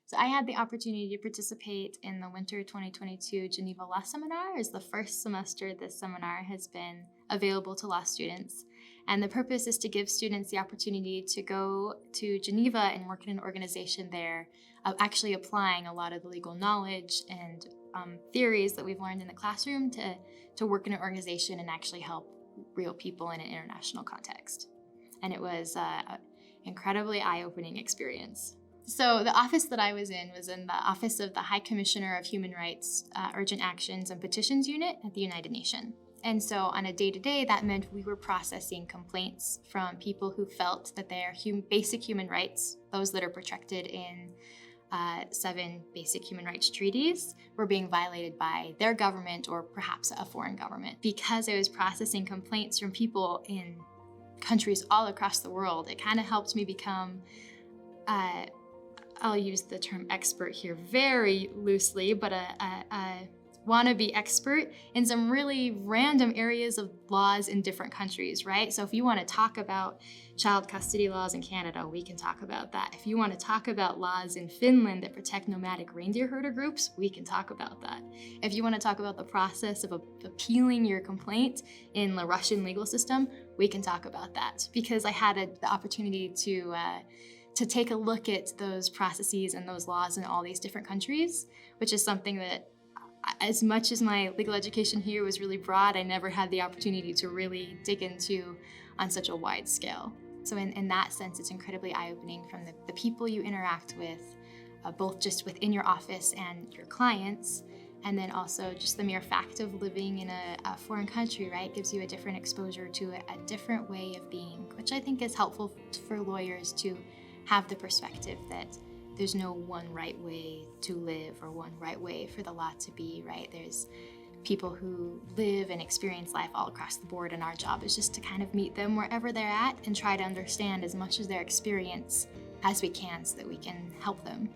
So I had the opportunity to participate in the winter 2022 Geneva Law Seminar. As the first semester, this seminar has been available to law students. And the purpose is to give students the opportunity to go to Geneva and work in an organization there, actually applying a lot of the legal knowledge and theories that we've learned in the classroom to work in an organization and actually help real people in an international context. And it was an incredibly eye-opening experience. So the office that I was in the Office of the High Commissioner of Human Rights, Urgent Actions and Petitions Unit at the United Nations. And so on a day-to-day, that meant we were processing complaints from people who felt that their basic human rights, those that are protected in 7 basic human rights treaties, were being violated by their government or perhaps a foreign government. Because I was processing complaints from people in countries all across the world, it kind of helped me become I'll use the term expert here very loosely, but a wannabe expert in some really random areas of laws in different countries, right? So if you want to talk about child custody laws in Canada, we can talk about that. If you want to talk about laws in Finland that protect nomadic reindeer herder groups, we can talk about that. If you want to talk about the process of appealing your complaint in the Russian legal system, we can talk about that. Because I had the opportunity to take a look at those processes and those laws in all these different countries, which is something that, as much as my legal education here was really broad, I never had the opportunity to really dig into on such a wide scale. So in that sense, it's incredibly eye-opening from the people you interact with, both just within your office and your clients, and then also just the mere fact of living in a foreign country, right, gives you a different exposure to a different way of being, which I think is helpful for lawyers to have the perspective that there's no one right way to live or one right way for the law to be, right? There's people who live and experience life all across the board, and our job is just to kind of meet them wherever they're at and try to understand as much of their experience as we can so that we can help them.